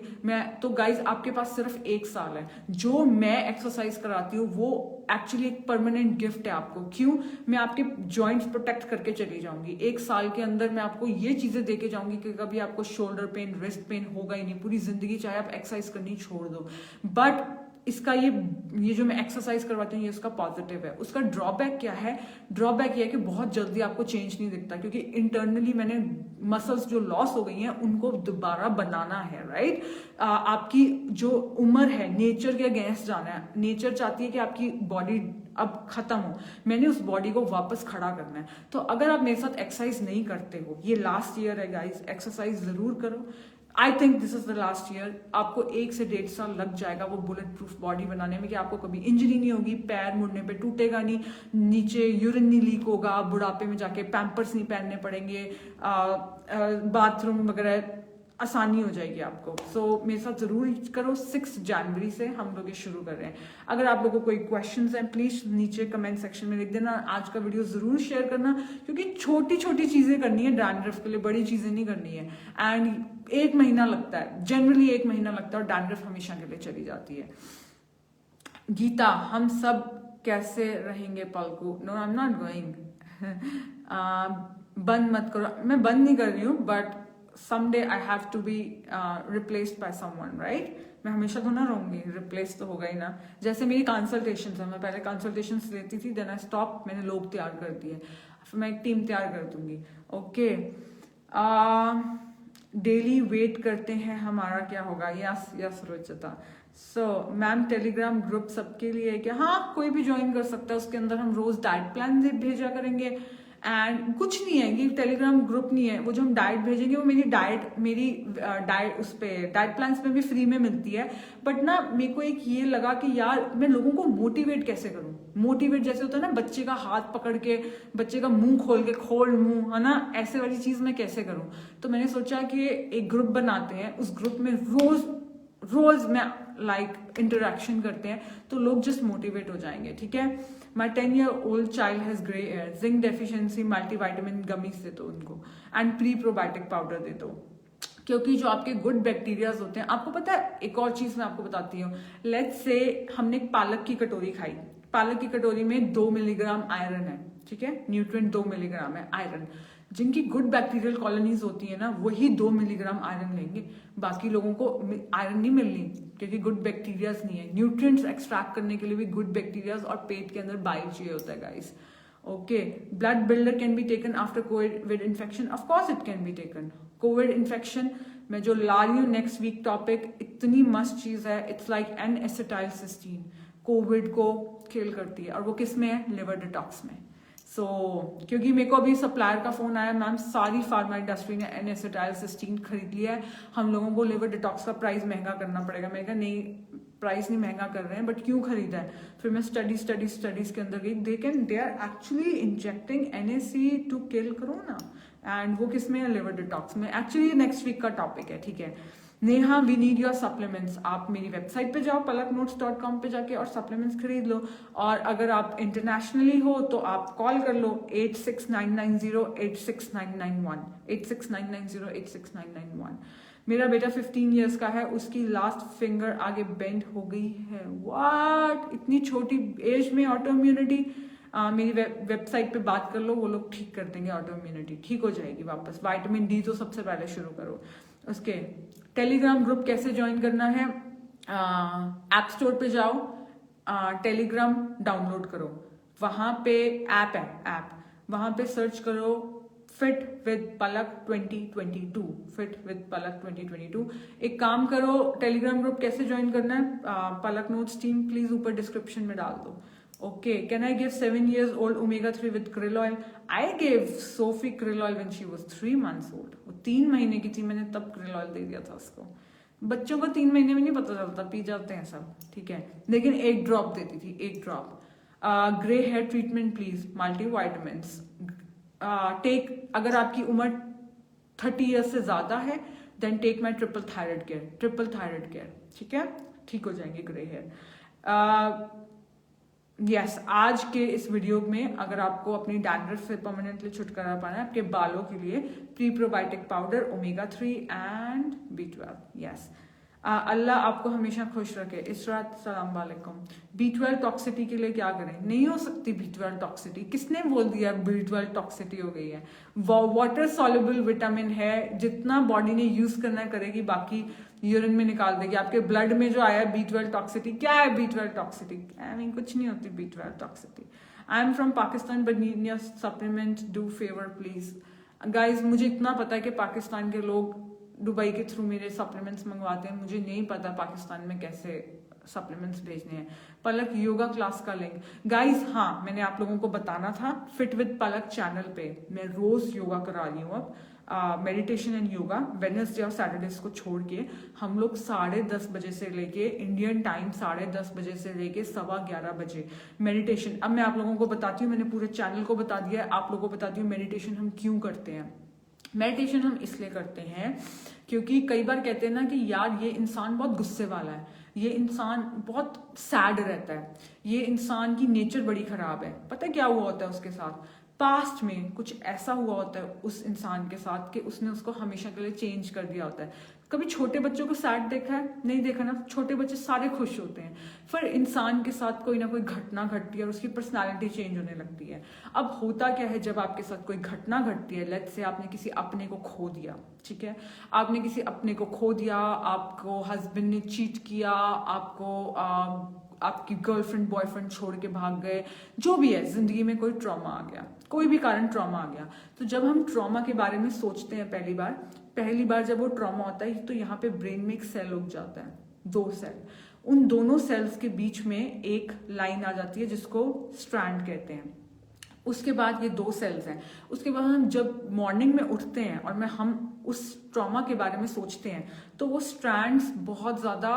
तो गाइज आपके पास सिर्फ 1 साल है, जो मैं एक्सरसाइज कराती हूँ वो एक्चुअली एक परमानेंट गिफ्ट है आपको। क्यों? मैं आपके जॉइंट्स प्रोटेक्ट करके चली जाऊंगी। 1 साल के अंदर मैं आपको ये चीजें देके जाऊंगी कि कभी आपको शोल्डर पेन, रिस्ट पेन होगा ही नहीं पूरी जिंदगी, चाहे आप एक्सरसाइज करनी छोड़ दो। बट इसका ये जो मैं एक्सरसाइज करवाती हूँ ये उसका पॉजिटिव है। उसका ड्रॉबैक क्या है? ड्रॉबैक ये है कि बहुत जल्दी आपको चेंज नहीं दिखता, क्योंकि इंटरनली मैंने मसल्स जो लॉस हो गई हैं उनको दोबारा बनाना है, राइट। आपकी जो उम्र है नेचर के अगेंस्ट जाना है। नेचर चाहती है कि आपकी बॉडी अब खत्म हो, मैंने उस बॉडी को वापस खड़ा करना है। तो अगर आप मेरे साथ एक्सरसाइज नहीं करते हो, ये लास्ट ईयर है गाइस, एक्सरसाइज जरूर करो। I think this is the last year. आपको 1 से 1.5 साल लग जाएगा वो बुलेट प्रूफ बॉडी बनाने में, कि आपको कभी इंजरी नहीं होगी, पैर मुड़ने पे टूटेगा नहीं, नीचे यूरिन नहीं लीक होगा, बुढ़ापे में जाके पैम्पर्स नहीं पहनने पड़ेंगे, बाथरूम वगैरह आसानी हो जाएगी आपको। सो मेरे साथ जरूर करो। 6 जनवरी से हम लोग ये शुरू कर रहे हैं। अगर आप लोगों को कोई क्वेश्चंस हैं प्लीज नीचे कमेंट सेक्शन में लिख देना। आज का वीडियो जरूर शेयर करना, क्योंकि छोटी छोटी चीजें करनी है डैंड्रफ के लिए, बड़ी चीजें नहीं करनी है। एंड 1 महीना लगता है, जनरली 1 महीना लगता है, और डैंड्रफ हमेशा के लिए चली जाती है। गीता, हम सब कैसे रहेंगे पलकू? No, I am not going. बंद मत करो। मैं बंद नहीं कर रही हूँ, but someday I have to be replaced by someone, right? मैं हमेशा तो ना रहूंगी, रिप्लेस तो होगा ही ना। जैसे मेरी कंसल्टेशन है, मैं पहले कंसल्टेशन लेती थी, देन आई स्टॉप, मैंने लोग तैयार कर दिए, फिर मैं एक टीम तैयार कर दूंगी। ओके, डेली वेट करते हैं, हमारा क्या होगा? Yes yes Ruchita. So ma'am, Telegram group सबके लिए है क्या? हाँ, कोई भी ज्वाइन कर सकता है। उसके अंदर हम रोज डाइट प्लान भेजा करेंगे, एंड कुछ नहीं है, ये टेलीग्राम ग्रुप नहीं है। वो जो हम डाइट भेजेंगे वो मेरी डाइट उस पे डाइट प्लान्स में भी फ्री में मिलती है। बट ना मेरे को एक ये लगा कि यार मैं लोगों को मोटिवेट कैसे करूं। मोटिवेट जैसे होता है ना, बच्चे का हाथ पकड़ के, बच्चे का मुंह खोल के, खोल मुंह, है ना, ऐसे वाली चीज मैं कैसे करूं। तो मैंने सोचा कि एक ग्रुप बनाते हैं, उस ग्रुप में रोज में इंटरेक्शन करते हैं, तो लोग जस्ट मोटिवेट हो जाएंगे। ठीक है। My 10-year-old child has grey hair, zinc deficiency, multivitamin gummies दे दो उनको, एंड प्री प्रोबायोटिक पाउडर दे दो, क्योंकि जो आपके गुड बैक्टीरियाज होते हैं। आपको पता है एक और चीज मैं आपको बताती हूँ। लेट्स से हमने एक पालक की कटोरी खाई, पालक की कटोरी में 2 मिलीग्राम आयरन है, ठीक है, न्यूट्रिएंट 2 मिलीग्राम है आयरन। जिनकी गुड बैक्टीरियल कॉलोनीज होती है ना, वही 2 मिलीग्राम आयरन लेंगे। बाकी लोगों को आयरन नहीं मिलनी, क्योंकि गुड बैक्टीरियाज नहीं है। न्यूट्रिएंट्स एक्सट्रैक्ट करने के लिए भी गुड बैक्टीरियाज और पेट के अंदर बाइल चाहिए होता है guys. Okay, blood builder can be taken after Covid infection, of course it can be taken. Covid infection मैं जो ला रही हूँ नेक्स्ट वीक टॉपिक, इतनी मस्त चीज है, it's like an acetylcysteine, Covid को किल करती है, और वो किस में है? लिवर डिटॉक्स में। सो क्योंकि मेरे को अभी सप्लायर का फोन आया, मैम सारी फार्मा इंडस्ट्री ने एन एसिटाइलसिस्टीन खरीद लिया है, हम लोगों को लिवर डिटॉक्स का प्राइस महंगा करना पड़ेगा। मैंने कहा नहीं, प्राइस नहीं महंगा कर रहे हैं, बट क्यों खरीदा है? फिर मैं स्टडीज के अंदर गई, they are actually injecting NaC to kill corona, एंड वो किस में है? लिवर डिटॉक्स में। एक्चुअली नेक्स्ट वीक का टॉपिक है। ठीक है। Neha, we need your supplements. आप मेरी वेबसाइट पे जाओ palaknotes.com पे जाके और सप्लीमेंट्स खरीद लो। और अगर आप इंटरनेशनली हो तो आप कॉल कर लो 8699086991, 8699086991। मेरा बेटा 15 years का है, उसकी लास्ट फिंगर आगे बेंड हो गई है। व्हाट, इतनी छोटी एज में ऑटो इम्यूनिटी? मेरी वेबसाइट पे बात कर लो, वो लोग ठीक कर देंगे, ऑटो इम्यूनिटी ठीक हो जाएगी वापस। विटामिन डी तो सबसे पहले शुरू करो। उसके टेलीग्राम ग्रुप कैसे ज्वाइन करना है? ऐप स्टोर पे जाओ, टेलीग्राम डाउनलोड करो, वहां पे ऐप है, ऐप वहां पे सर्च करो fit with Palak 2022, fit with Palak 2022। एक काम करो, टेलीग्राम ग्रुप कैसे ज्वाइन करना है? पलक नोट्स टीम प्लीज ऊपर डिस्क्रिप्शन में डाल दो। Okay, can I give 7-year-old omega-3 with krill oil? I gave Sophie krill oil when she was 3 months old. वो 3 महीने की थी, मैंने तब krill oil दे दिया था उसको। बच्चों को 3 महीने में नहीं पता चलता, पी जाते हैं सब, ठीक है। लेकिन 1 ड्रॉप देती थी, 1 drop. Grey hair treatment please, multivitamins take. अगर आपकी उम्र 30 years से ज्यादा है, then take my triple thyroid care, ठीक है, ठीक हो जाएंगे ग्रे हेयर। यस, आज के इस वीडियो में अगर आपको अपनी डैंड्रफ से परमानेंटली छुटकारा पाना है, आपके बालों के लिए pre probiotic powder, omega-3 and B12। Yes, अल्लाह आपको हमेशा खुश रखे। इसरात, सलाम वालेकुम। B12 टॉक्सिटी के लिए क्या करें? नहीं हो सकती B12 टॉक्सिटी, किसने बोल दिया B12 टॉक्सिटी हो गई है? वाटर सॉल्युबल विटामिन है, जितना बॉडी ने यूज करना करेगी, बाकी यूरिन में निकाल देगी। आपके ब्लड में जो आया B12 टॉक्सिटी, क्या है B12 टॉक्सिटी? आई मीन कुछ नहीं होती B12 toxicity. I am from Pakistan but need your supplement, do favour please. Guys मुझे इतना पता है कि पाकिस्तान के लोग दुबई के थ्रू मेरे सप्लीमेंट्स मंगवाते हैं, मुझे नहीं पता पाकिस्तान में कैसे सप्लीमेंट्स भेजने हैं। पलक योगा क्लास का लिंक गाइज, हाँ मैंने आप लोगों को बताना था, फिट विद पलक चैनल पे मैं रोज योगा करा रही हूँ अब, मेडिटेशन एंड योगा। वेडनेसडे और सैटरडेज को छोड़ के हम लोग 10:30 बजे से लेके इंडियन टाइम 10:30 बजे से लेके 11:15 बजे मेडिटेशन। अब मैं आप लोगों को बताती हूँ, मैंने पूरे चैनल को बता दिया है, आप लोगों को बताती हूँ मेडिटेशन हम क्यों करते हैं। मेडिटेशन हम इसलिए करते हैं क्योंकि कई बार कहते हैं ना कि यार ये इंसान बहुत गुस्से वाला है, ये इंसान बहुत सैड रहता है, ये इंसान की नेचर बड़ी खराब है। पता है क्या हुआ होता है उसके साथ? पास्ट में कुछ ऐसा हुआ होता है उस इंसान के साथ कि उसने उसको हमेशा के लिए चेंज कर दिया होता है। कभी छोटे बच्चों को सैड देखा है? नहीं देखा ना, छोटे बच्चे सारे खुश होते हैं। फिर इंसान के साथ कोई ना कोई घटना घटती है और उसकी पर्सनालिटी चेंज होने लगती है। अब होता क्या है, जब आपके साथ कोई घटना घटती है, लेट्स से आपने किसी अपने को खो दिया, ठीक है, आपने किसी अपने को खो दिया, आपको हस्बैंड ने चीट किया, आपको आपकी गर्लफ्रेंड बॉयफ्रेंड छोड़ के भाग गए, जो भी है, जिंदगी में कोई ट्रॉमा आ गया, कोई भी कारण ट्रॉमा आ गया, तो जब हम ट्रॉमा के बारे में सोचते हैं पहली बार जब वो ट्रॉमा होता है तो यहाँ पे ब्रेन में एक सेल उग जाता है, 2 सेल। उन दोनों सेल्स के बीच में एक लाइन आ जाती है जिसको स्ट्रैंड कहते हैं। उसके बाद ये 2 सेल्स हैं। उसके बाद हम जब मॉर्निंग में उठते हैं और हम उस ट्रॉमा के बारे में सोचते हैं तो वो स्ट्रैंड्स बहुत ज्यादा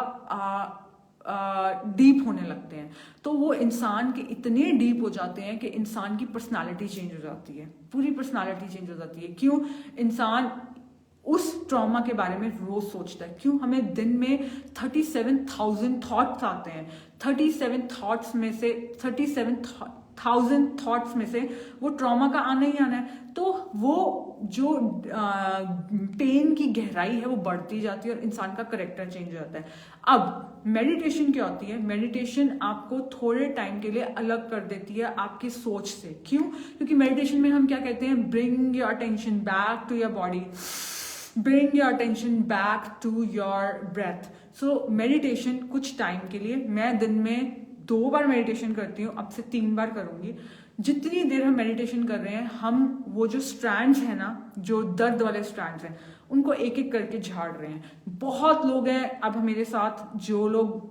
डीप होने लगते हैं। तो वो इंसान के इतने डीप हो जाते हैं कि इंसान की पर्सनालिटी चेंज हो जाती है, पूरी पर्सनालिटी चेंज हो जाती है। क्यों? इंसान उस ट्रॉमा के बारे में रोज सोचता है। क्यों? हमें दिन में 37,000 थॉट्स आते हैं। 37,000 थॉट्स में से वो ट्रॉमा का आना ही आना है। तो वो जो पेन की गहराई है वो बढ़ती जाती है और इंसान का करेक्टर चेंज हो जाता है। अब मेडिटेशन क्या होती है? मेडिटेशन आपको थोड़े टाइम के लिए अलग कर देती है आपकी सोच से। क्यों? क्योंकि मेडिटेशन में हम क्या कहते हैं, bring your attention back to your body, bring your attention back to your breath. So meditation कुछ टाइम के लिए, मैं दिन में 2 बार मेडिटेशन करती हूँ, अब से 3 बार करूंगी। जितनी देर हम मेडिटेशन कर रहे हैं, हम वो जो स्ट्रैंड्स हैं ना, जो दर्द वाले स्ट्रैंड्स हैं, उनको एक एक करके झाड़ रहे हैं। बहुत लोग हैं अब मेरे साथ जो लोग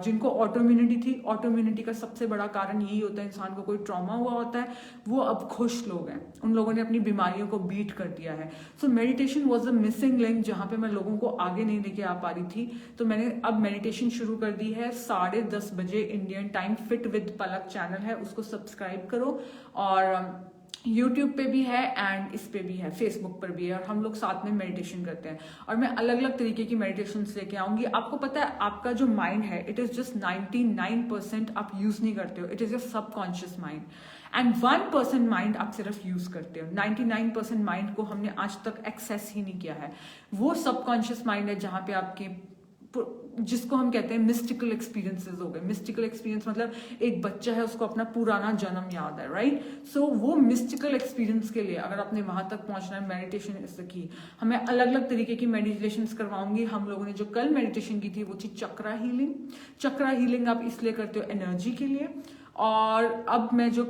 जिनको ऑटोइम्यूनिटी थी। ऑटोइम्यूनिटी का सबसे बड़ा कारण यही होता है, इंसान को कोई ट्रॉमा हुआ होता है, वो अब खुश लोग हैं, उन लोगों ने अपनी बीमारियों को बीट कर दिया है। So meditation was a missing link, जहां पे मैं लोगों को आगे नहीं लेके आ पा रही थी। तो मैंने अब मेडिटेशन शुरू कर दी है 10:30 बजे Indian time. Fit with Palak channel है, उसको सब्सक्राइब करो। और यूट्यूब पे भी है एंड इस पे भी है, फेसबुक पर भी है, और हम लोग साथ में मेडिटेशन करते हैं। और मैं अलग अलग तरीके की मेडिटेशन लेके आऊंगी। आपको पता है आपका जो माइंड है, इट इज जस्ट 99% आप यूज नहीं करते हो, it is your subconscious mind, and 1% mind आप सिर्फ यूज करते हो। 99% माइंड को हमने आज तक एक्सेस ही नहीं किया है। वो सबकॉन्शियस माइंड है जहां पे आपके, जिसको हम कहते हैं मिस्टिकल एक्सपीरियंसेस हो गए। मिस्टिकल एक्सपीरियंस मतलब एक बच्चा है, उसको अपना पुराना जन्म याद है, राइट? सो वो मिस्टिकल एक्सपीरियंस के लिए अगर आपने वहां तक पहुंचना है, मेडिटेशन इज द की। हमें अलग अलग तरीके की मेडिटेशन करवाऊंगी। हम लोगों ने जो कल मेडिटेशन की थी वो थी चक्रा हीलिंग। चक्रा हीलिंग आप इसलिए करते हो एनर्जी के लिए। और अब मैं जो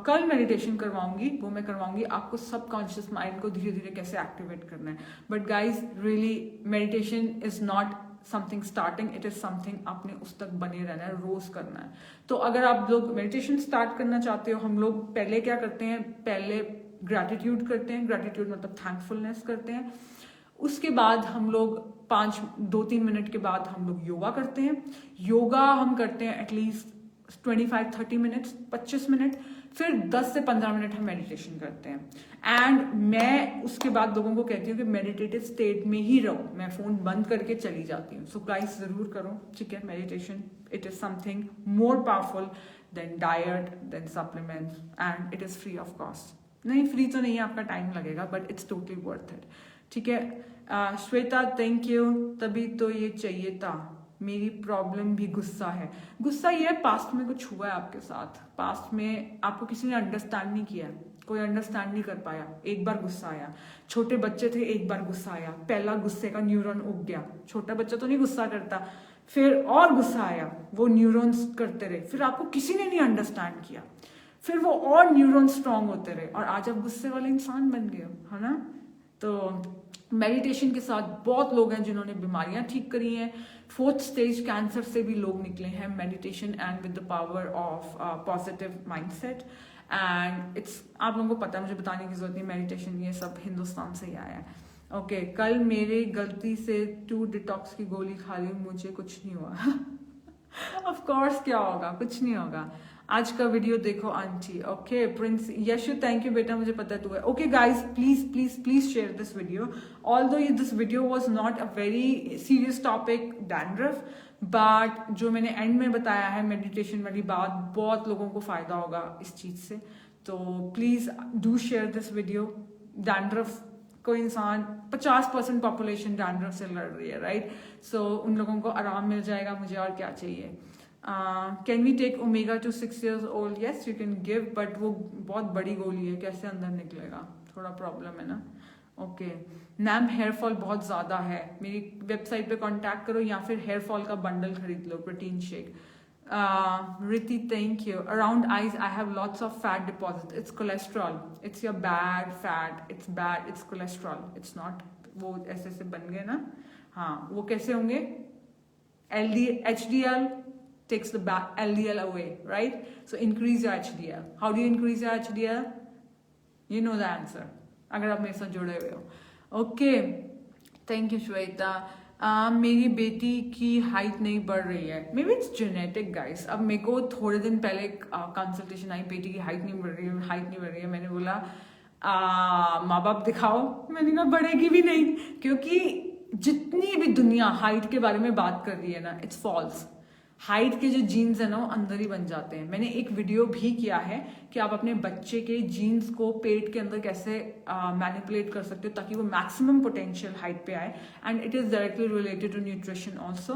कल मेडिटेशन करवाऊंगी वो मैं करवाऊंगी आपको सबकॉन्शियस माइंड को धीरे धीरे कैसे एक्टिवेट करना है। But guys really meditation is not something starting, it is something आपने उस तक बने रहना है, रोज करना है। तो अगर आप लोग मेडिटेशन स्टार्ट करना चाहते हो, हम लोग पहले क्या करते हैं, पहले ग्रैटिट्यूड करते हैं। ग्रैटिट्यूड मतलब थैंकफुलनेस करते हैं। उसके बाद हम लोग 2-3 मिनट के बाद हम लोग योगा करते हैं। योगा हम करते हैं एटलीस्ट 25-30 मिनट, 25 मिनट। फिर 10 से 15 मिनट हम मेडिटेशन करते हैं। एंड मैं उसके बाद लोगों को कहती हूँ कि मेडिटेटिव स्टेट में ही रहो, मैं फोन बंद करके चली जाती हूँ। सो गाइस जरूर करो, ठीक है? Meditation it is something more powerful than diet, than supplements, and it is free of cost. नहीं, फ्री तो नहीं है, आपका टाइम लगेगा, but it's totally worth it, ठीक है? Shweta thank you. तभी तो ये चाहिए था, मेरी प्रॉब्लम भी गुस्सा है। गुस्सा ये है, पास्ट में कुछ हुआ है आपके साथ, पास्ट में आपको किसी ने अंडरस्टैंड नहीं किया, कोई अंडरस्टैंड नहीं कर पाया, एक बार गुस्सा आया। छोटे बच्चे थे, एक बार गुस्सा आया, पहला गुस्से का न्यूरॉन उग गया। छोटा बच्चा तो नहीं गुस्सा करता, फिर और गुस्सा आया, वो न्यूरॉन्स करते रहे, फिर आपको किसी ने नहीं अंडरस्टैंड किया, फिर वो और न्यूरॉन स्ट्रांग होते रहे और आज आप गुस्से वाले इंसान बन गए हो, है ना। तो मेडिटेशन के साथ बहुत लोग हैं जिन्होंने बीमारियां ठीक करी हैं, 4th स्टेज कैंसर से भी लोग निकले हैं, meditation and with the power of positive mindset. And it's, आप लोगों को पता है, मुझे बताने की जरूरत नहीं, मेडिटेशन ये सब हिंदुस्तान से ही आया है। ओके, कल मेरे गलती से 2 डिटॉक्स की गोली खा ली, मुझे कुछ नहीं हुआ। ऑफ कोर्स क्या होगा, कुछ नहीं होगा। आज का वीडियो देखो आंटी। Okay Prince Yashu, thank you बेटा, मुझे पता तू है। Okay guys, please please please share this video. Although this video was not a very serious topic dandruff, but जो मैंने एंड में बताया है मेडिटेशन वाली बात, बहुत लोगों को फायदा होगा इस चीज से। तो please do share this video. Dandruff कोई इंसान 50% पॉपुलेशन डैंड्रफ से लड़ रही है, राइट। सो उन लोगों को आराम मिल जाएगा, मुझे और क्या चाहिए। Can we take omega to 6 years old? Yes you can give, but वो बहुत बड़ी गोली है, कैसे अंदर निकलेगा, थोड़ा प्रॉब्लम है ना। ओके मैम, हेयर फॉल बहुत ज्यादा है, मेरी वेबसाइट पे कांटेक्ट करो या फिर हेयर फॉल का बंडल खरीद लो, प्रोटीन शेक। रिति thank you. Around eyes I have lots of fat deposit, it's cholesterol, it's your bad fat, it's bad, it's cholesterol, it's not. वो ऐसे ऐसे बन गए ना, हाँ, वो कैसे होंगे? HDL takes the LDL away, right? So increase your HDL. How do you increase your HDL? You know the answer, अगर आप मेरे साथ जुड़े हुए हो। Okay, thank you Shweta. मेरी बेटी की हाइट नहीं बढ़ रही है, may be it's genetic guys. अब मेरे को थोड़े दिन पहले कंसल्टेशन आई, बेटी की हाइट नहीं बढ़ रही है, हाइट नहीं बढ़ रही है। मैंने बोला माँ बाप दिखाओ, मैंने कहा बढ़ेगी भी नहीं, क्योंकि जितनी भी दुनिया हाइट के बारे में बात कर रही है ना, इट्स फॉल्स। हाइट के जो जीन्स है ना वो अंदर ही बन जाते हैं। मैंने एक वीडियो भी किया है कि आप अपने बच्चे के जीन्स को पेट के अंदर कैसे मैनिपुलेट कर सकते हो ताकि वो मैक्सिमम पोटेंशियल हाइट पे आए, and it is directly related to nutrition also.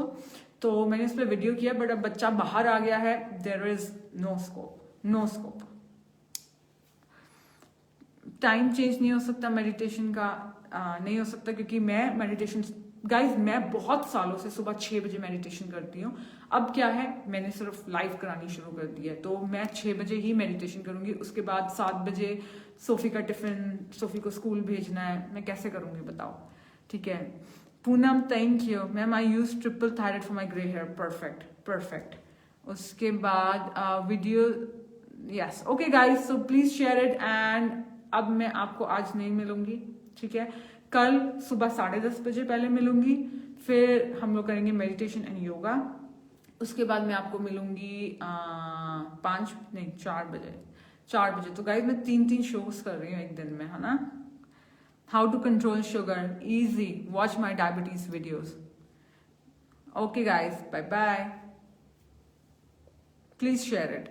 तो मैंने इस पर वीडियो किया, बट अब बच्चा बाहर आ गया है, there is no scope. Time change नहीं हो सकता मेडिटेशन का, नहीं हो सकता, क्योंकि मैं मेडिटेशन गाइज, मैं बहुत सालों से सुबह 6 बजे मेडिटेशन करती हूँ। अब क्या है, मैंने सिर्फ लाइव करानी शुरू कर दी है, तो मैं 6 बजे ही मेडिटेशन करूंगी। उसके बाद 7 बजे सोफी का टिफिन, सोफी को स्कूल भेजना है, मैं कैसे करूंगी बताओ, ठीक है। Poonam thank you ma'am, I use triple thyroid for my grey hair, perfect. उसके बाद video, yes okay guys, so please share it. And अब मैं आपको आज नहीं मिलूंगी, ठीक है, कल सुबह 10:30 बजे पहले मिलूंगी, फिर हम लोग करेंगे मेडिटेशन एंड योगा। उसके बाद मैं आपको मिलूंगी 4 बजे। तो गाइस मैं 3 शोज कर रही हूँ एक दिन में, है ना। How to control sugar, easy, watch my diabetes videos. Okay guys, bye bye, please share it.